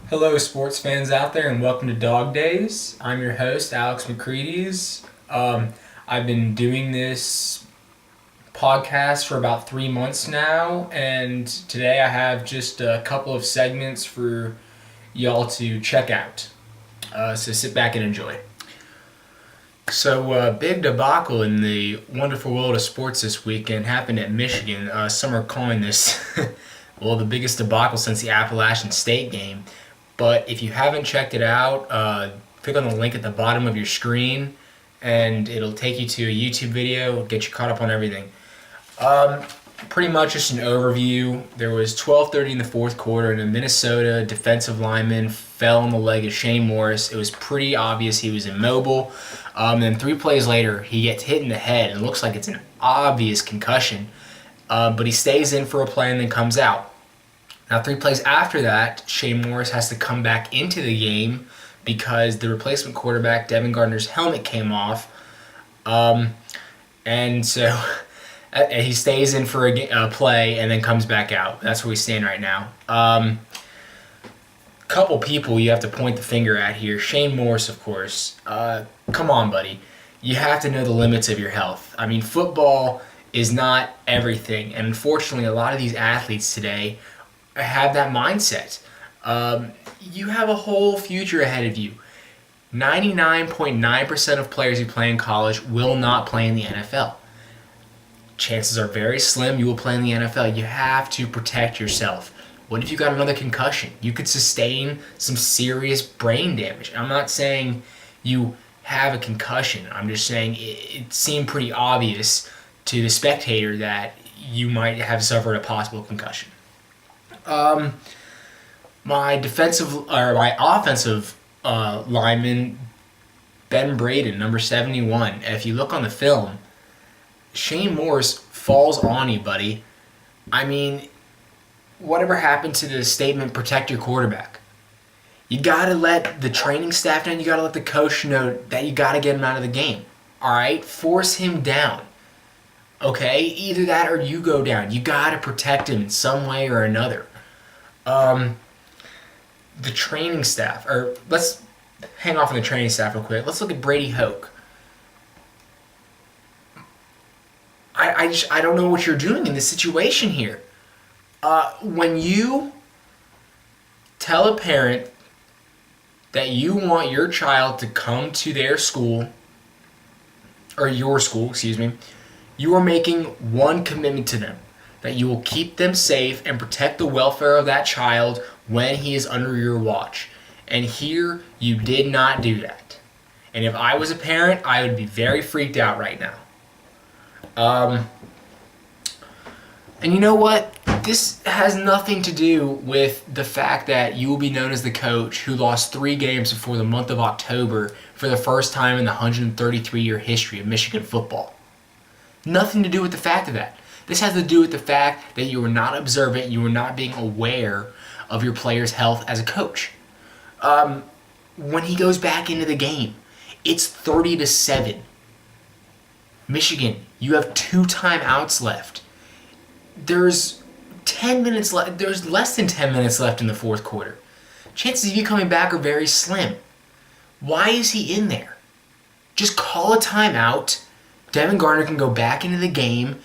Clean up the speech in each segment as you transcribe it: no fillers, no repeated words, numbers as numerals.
Hello, sports fans out there, and welcome to Dog Days. I'm your host, Alex McCready's. I've been doing this podcast for about 3 months now, and today I have just a couple of segments for y'all to check out. So sit back and enjoy. So, big debacle in the wonderful world of sports this weekend happened at Michigan. Some are calling this, well, the biggest debacle since the Appalachian State game. But if you haven't checked it out, click on the link at the bottom of your screen, and it'll take you to a YouTube video, get you caught up on everything. Pretty much just an overview. There was 12:30 in the fourth quarter, and a Minnesota defensive lineman fell on the leg of Shane Morris. It was pretty obvious he was immobile. Then 3 plays later, he gets hit in the head, and it looks like it's an obvious concussion. But he stays in for a play and then comes out. Now, 3 plays after that, Shane Morris has to come back into the game because the replacement quarterback, Devin Gardner's helmet came off. And so he stays in for a play and then comes back out. That's where we stand right now. Couple people you have to point the finger at here. Shane Morris, of course. Come on, buddy. You have to know the limits of your health. I mean, football is not everything. And unfortunately, a lot of these athletes today have that mindset. You have a whole future ahead of you. 99.9% of players who play in college will not play in the NFL. Chances are very slim you will play in the NFL. You have to protect yourself. What if you got another concussion? You could sustain some serious brain damage. I'm not saying you have a concussion. I'm just saying it seemed pretty obvious to the spectator that you might have suffered a possible concussion. My offensive lineman, Ben Braden, number 71. If you look on the film, Shane Morris falls on you, buddy. I mean, whatever happened to the statement, protect your quarterback? You gotta let the training staff know, you gotta let the coach know that you gotta get him out of the game. Alright? Force him down. Okay? Either that or you go down. You gotta protect him in some way or another. The training staff, or let's hang off on the training staff real quick. Let's look at Brady Hoke. I don't know what you're doing in this situation here. When you tell a parent that you want your child to come to their school, or your school, excuse me, you are making one commitment to them, that you will keep them safe and protect the welfare of that child when he is under your watch. And here, you did not do that. And if I was a parent, I would be very freaked out right now. And you know what? This has nothing to do with the fact that you will be known as the coach who lost 3 games before the month of October for the first time in the 133-year history of Michigan football. Nothing to do with the fact of that. This has to do with the fact that you were not observant, you were not being aware of your player's health as a coach. When he goes back into the game, it's 30-7. Michigan, you have 2 timeouts left. There's 10 minutes left. There's less than 10 minutes left in the fourth quarter. Chances of you coming back are very slim. Why is he in there? Just call a timeout. Devin Gardner can go back into the game,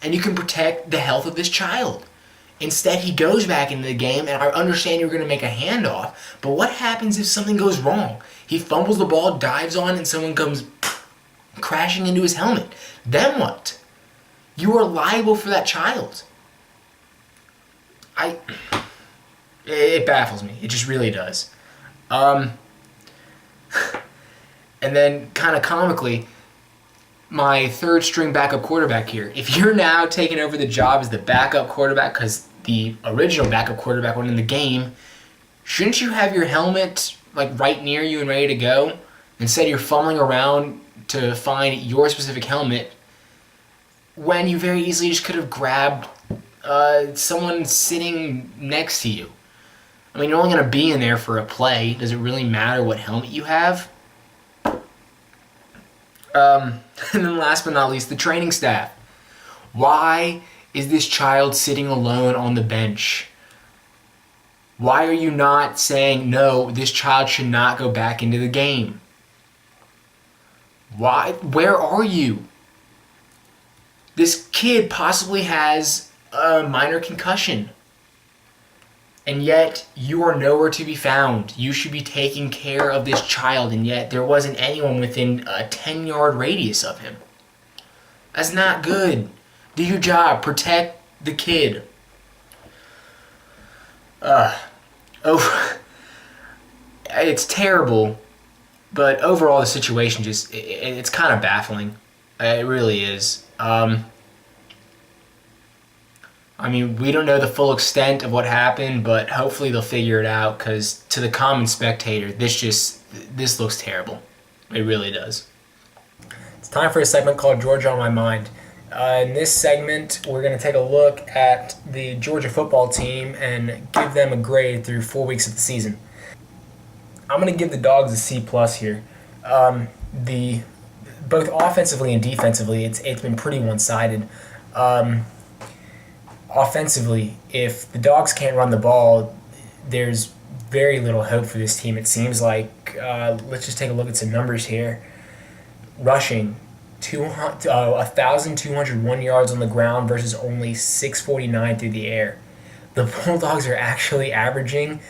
and you can protect the health of this child. Instead, he goes back into the game, and I understand you're going to make a handoff, but what happens if something goes wrong? He fumbles the ball, dives on, and someone comes crashing into his helmet. Then what? You are liable for that child. It baffles me. It just really does. And then, kind of comically, my third string backup quarterback here. If you're now taking over the job as the backup quarterback because the original backup quarterback went in the game, shouldn't you have your helmet like right near you and ready to go? Instead, you're fumbling around to find your specific helmet when you very easily just could have grabbed someone sitting next to you. I mean, you're only going to be in there for a play. Does it really matter what helmet you have? And then last but not least, the training staff. Why is this child sitting alone on the bench? Why are you not saying, no, this child should not go back into the game? Why? Where are you? This kid possibly has a minor concussion. And yet, you are nowhere to be found. You should be taking care of this child, and yet there wasn't anyone within a 10-yard radius of him. That's not good. Do your job. Protect the kid. It's terrible, but overall the situation it's kind of baffling. It really is. We don't know the full extent of what happened, but hopefully they'll figure it out, because to the common spectator, this looks terrible. It really does. It's time for a segment called Georgia on My Mind. In this segment, we're going to take a look at the Georgia football team and give them a grade through 4 weeks of the season. I'm going to give the Dogs a C+ here. Both offensively and defensively, it's been pretty one-sided. Offensively, if the Dogs can't run the ball, there's very little hope for this team. It seems like, let's just take a look at some numbers here. Rushing, 1,201 yards on the ground versus only 649 through the air. The Bulldogs are actually averaging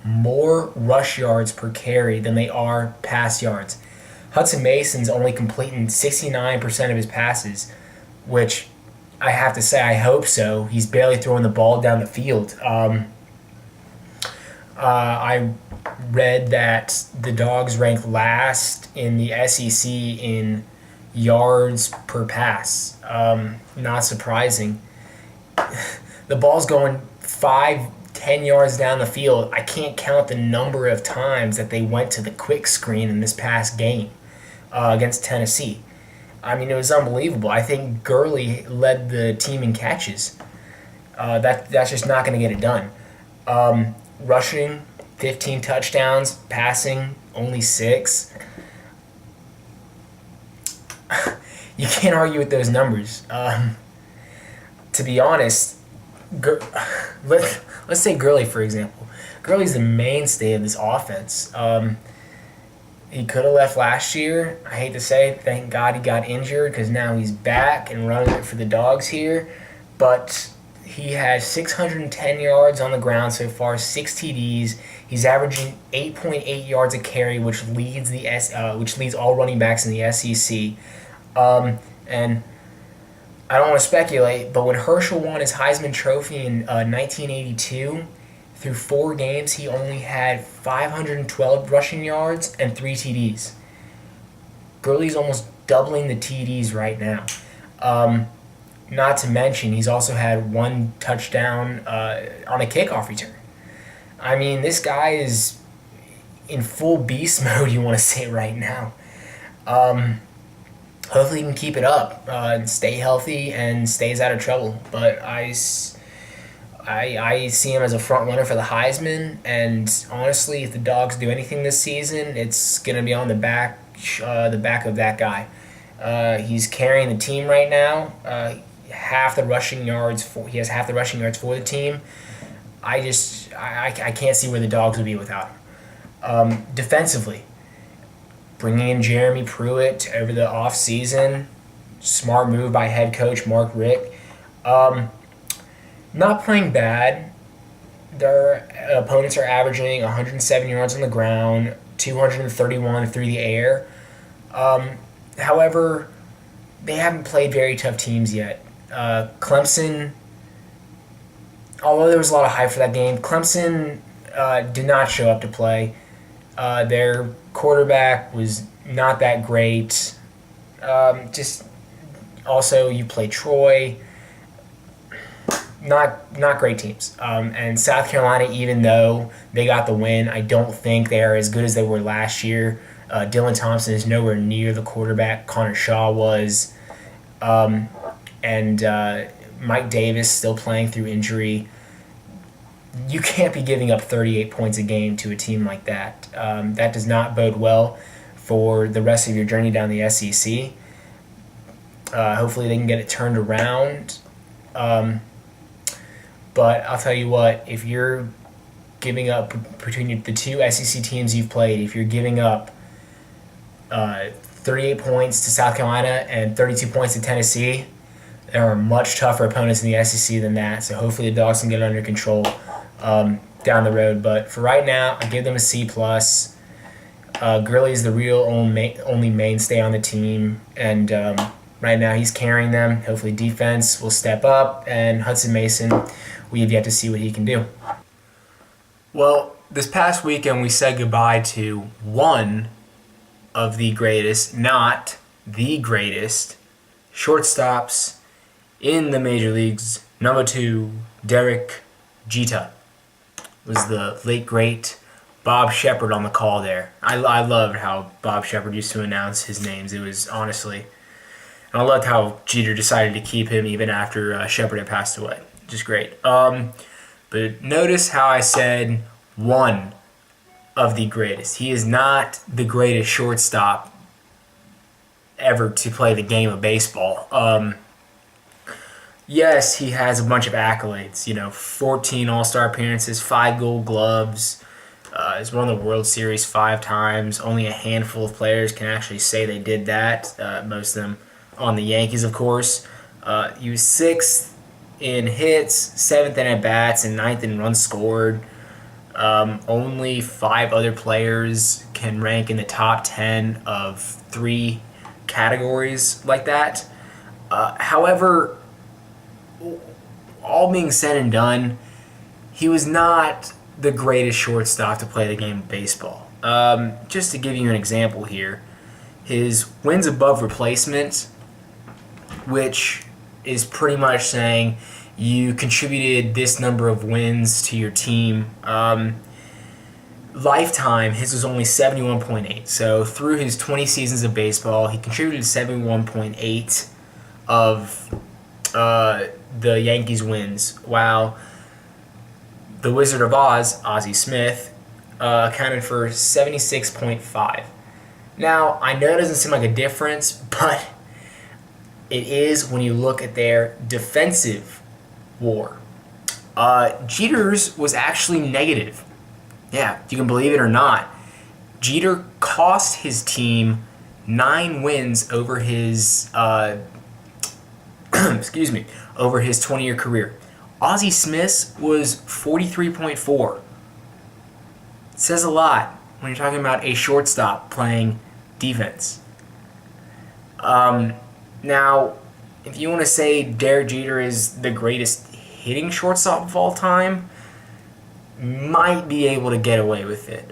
more rush yards per carry than they are pass yards. Hudson Mason's only completing 69% of his passes, which I have to say, I hope so. He's barely throwing the ball down the field. I read that the Dogs rank last in the SEC in yards per pass. Not surprising. The ball's going 5-10 yards down the field. I can't count the number of times that they went to the quick screen in this past game against Tennessee. It was unbelievable. I think Gurley led the team in catches. That's just not going to get it done. Rushing, 15 touchdowns. Passing, only 6. You can't argue with those numbers. To be honest, let's say Gurley, for example. Gurley's the mainstay of this offense. He could have left last year. I hate to say it. Thank God he got injured, because now he's back and running it for the Dogs here. But he has 610 yards on the ground so far, 6 TDs. He's averaging 8.8 yards a carry, which leads all running backs in the SEC. And I don't want to speculate, but when Herschel won his Heisman Trophy in 1982, through 4 games, he only had 512 rushing yards and 3 TDs. Gurley's almost doubling the TDs right now. Not to mention, he's also had 1 touchdown on a kickoff return. This guy is in full beast mode, you want to say right now. Hopefully he can keep it up, and stay healthy, and stays out of trouble. But I see him as a front runner for the Heisman, and honestly, if the Dogs do anything this season, it's going to be on the back of that guy. He's carrying the team right now. He has half the rushing yards for the team. I can't see where the Dogs would be without him. Defensively, bringing in Jeremy Pruitt over the offseason, smart move by head coach Mark Richt. Not playing bad. Their opponents are averaging 107 yards on the ground, 231 through the air. However, they haven't played very tough teams yet. Clemson, although there was a lot of hype for that game, Clemson did not show up to play. Their quarterback was not that great. Also, you play Troy. Not great teams. And South Carolina, even though they got the win, I don't think they are as good as they were last year. Dylan Thompson is nowhere near the quarterback Connor Shaw was. And Mike Davis still playing through injury. You can't be giving up 38 points a game to a team like that. That does not bode well for the rest of your journey down the SEC. Hopefully they can get it turned around. But I'll tell you what, if you're giving up between the two SEC teams you've played, if you're giving up 38 points to South Carolina and 32 points to Tennessee, there are much tougher opponents in the SEC than that. So hopefully the Dogs can get it under control down the road. But for right now, I give them a C+. Gurley's the real only mainstay on the team, and right now he's carrying them. Hopefully defense will step up, and Hudson Mason, we have yet to see what he can do. Well, this past weekend we said goodbye to one of the greatest, not the greatest, shortstops in the major leagues. Number 2, Derek Jeter, was the late great Bob Shepard on the call there. I loved how Bob Shepard used to announce his names. It was honestly, and I loved how Jeter decided to keep him even after Shepard had passed away. Just great. But notice how I said one of the greatest. He is not the greatest shortstop ever to play the game of baseball. Yes, he has a bunch of accolades. 14 All-Star appearances, 5 Gold Gloves. He's won the World Series 5 times. Only a handful of players can actually say they did that. Most of them on the Yankees, of course. He was 6th in hits, 7th in at-bats, and 9th in runs scored. Only 5 other players can rank in the top 10 of 3 categories like that. However, all being said and done, he was not the greatest shortstop to play the game of baseball. Just to give you an example here, his wins above replacement, which is pretty much saying you contributed this number of wins to your team. Lifetime, his was only 71.8. So through his 20 seasons of baseball, he contributed 71.8 of the Yankees' wins, while the Wizard of Oz, Ozzie Smith, accounted for 76.5. Now, I know it doesn't seem like a difference, but it is when you look at their defensive WAR. Jeter's was actually negative. Yeah, you can believe it or not. Jeter cost his team 9 wins over his over his 20-year career. Ozzie Smith's was 43.4. It says a lot when you're talking about a shortstop playing defense. Now, if you want to say Derek Jeter is the greatest hitting shortstop of all time, might be able to get away with it,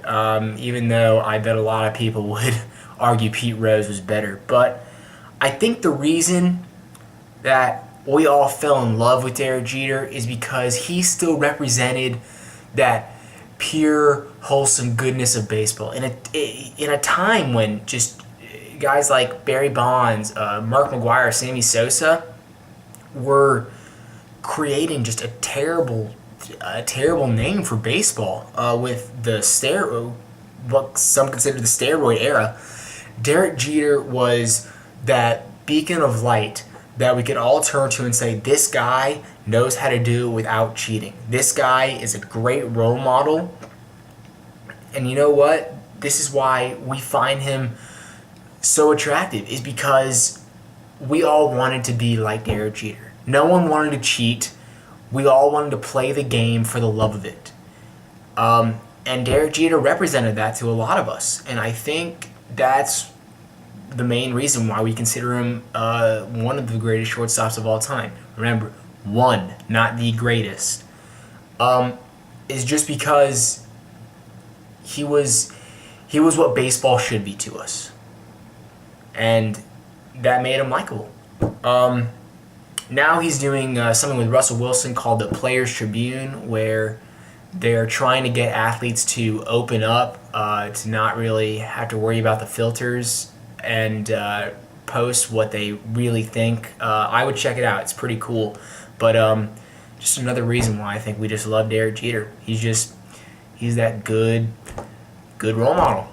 even though I bet a lot of people would argue Pete Rose was better. But I think the reason that we all fell in love with Derek Jeter is because he still represented that pure, wholesome goodness of baseball in a time when just guys like Barry Bonds, Mark McGwire, Sammy Sosa were creating just a terrible name for baseball with what some consider the steroid era. Derek Jeter was that beacon of light that we could all turn to and say, this guy knows how to do it without cheating. This guy is a great role model. And you know what? This is why we find him so attractive, is because we all wanted to be like Derek Jeter. No one wanted to cheat. We all wanted to play the game for the love of it. And Derek Jeter represented that to a lot of us. And I think that's the main reason why we consider him one of the greatest shortstops of all time. Remember, one, not the greatest. Is just because he was what baseball should be to us. And that made him likable. Now he's doing something with Russell Wilson called the Players Tribune, where they're trying to get athletes to open up, to not really have to worry about the filters and post what they really think. I would check it out. It's pretty cool. But just another reason why I think we just love Derek Jeter. He's that good role model.